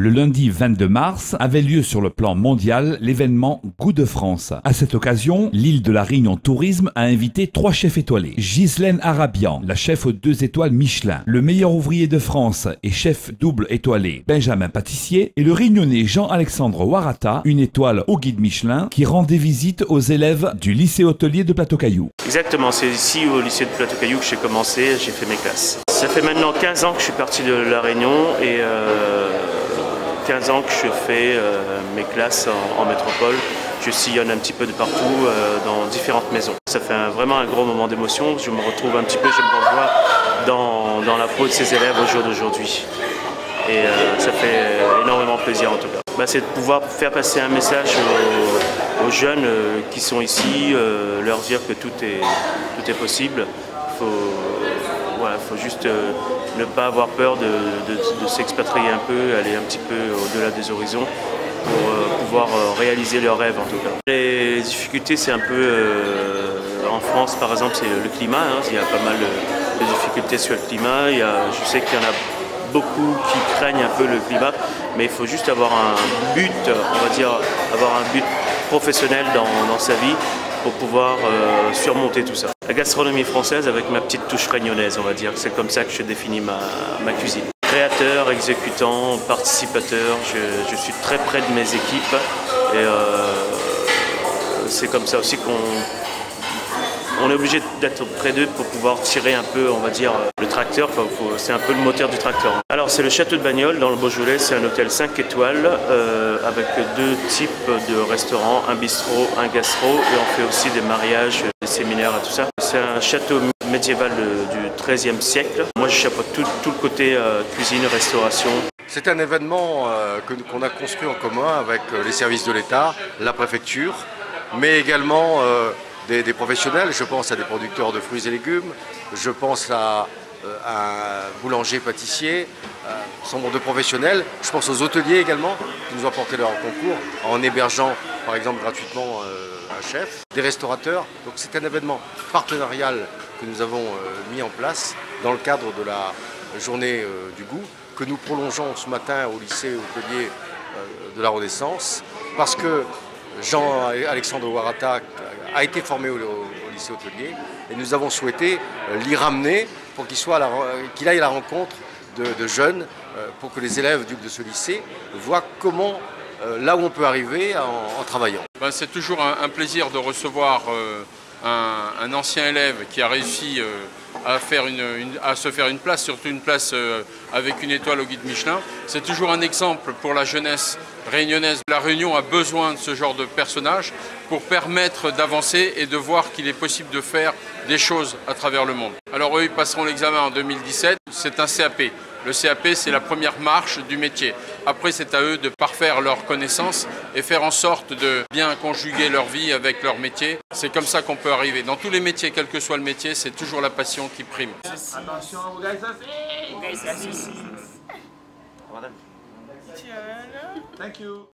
Le lundi 22 mars avait lieu sur le plan mondial l'événement Goût de France. À cette occasion, l'île de la Réunion Tourisme a invité 3 chefs étoilés. Ghislaine Arabian, la chef aux 2 étoiles Michelin, le meilleur ouvrier de France et chef double étoilé Benjamin Pâtissier et le Réunionnais Jean-Alexandre Warata, une étoile au guide Michelin, qui rendait visite aux élèves du lycée hôtelier de Plateau-Caillou. Exactement, c'est ici au lycée de Plateau-Caillou que j'ai commencé, j'ai fait mes classes. Ça fait maintenant 15 ans que je suis parti de la Réunion et 15 ans que je fais mes classes en métropole. Je sillonne un petit peu de partout dans différentes maisons. Ça fait vraiment un gros moment d'émotion. Je me retrouve un petit peu, je me revois dans la peau de ces élèves au jour d'aujourd'hui. Et ça fait énormément plaisir en tout cas. C'est de pouvoir faire passer un message aux jeunes qui sont ici, leur dire que tout est possible. Faut juste ne pas avoir peur de s'expatrier un peu, aller un petit peu au-delà des horizons pour pouvoir réaliser leurs rêves en tout cas. Les difficultés, c'est un peu, en France par exemple, c'est le climat. Il y a pas mal de difficultés sur le climat. Je sais qu'il y en a beaucoup qui craignent un peu le climat, mais il faut juste avoir un but, on va dire, avoir un but professionnel dans sa vie pour pouvoir surmonter tout ça. La gastronomie française avec ma petite touche réunionnaise, on va dire, c'est comme ça que je définis ma cuisine. Créateur, exécutant, participateur, je suis très près de mes équipes et c'est comme ça aussi qu'on est obligé d'être près d'eux pour pouvoir tirer un peu, on va dire, le tracteur. C'est un peu le moteur du tracteur. Alors c'est le Château de Bagnoles dans le Beaujolais, c'est un hôtel 5 étoiles avec 2 types de restaurants, un bistrot, un gastro et on fait aussi des mariages, des séminaires et tout ça. C'est un château médiéval du XIIIe siècle. Moi je chapeaute tout le côté cuisine, restauration. C'est un événement qu'on a construit en commun avec les services de l'État, la préfecture, mais également des professionnels. Je pense à des producteurs de fruits et légumes, je pense à un boulanger-pâtissier, son nombre de professionnels. Je pense aux hôteliers également qui nous ont apporté leur concours en hébergeant par exemple gratuitement un chef, des restaurateurs. Donc c'est un événement partenarial que nous avons mis en place dans le cadre de la journée du goût que nous prolongeons ce matin au lycée hôtelier de la Renaissance parce que Jean-Alexandre Warata a été formé au lycée hôtelier et nous avons souhaité l'y ramener pour qu'il aille à la rencontre de jeunes pour que les élèves de ce lycée voient comment, là où on peut arriver en travaillant. C'est toujours un plaisir de recevoir un ancien élève qui a réussi à se faire une place, surtout une place avec une étoile au guide Michelin. C'est toujours un exemple pour la jeunesse réunionnaise. La Réunion a besoin de ce genre de personnage pour permettre d'avancer et de voir qu'il est possible de faire des choses à travers le monde. Alors eux, ils passeront l'examen en 2017, c'est un CAP. Le CAP, c'est la première marche du métier. Après, c'est à eux de parfaire leurs connaissances et faire en sorte de bien conjuguer leur vie avec leur métier. C'est comme ça qu'on peut arriver. Dans tous les métiers, quel que soit le métier, c'est toujours la passion qui prime. Attention, vous guys are Thank you.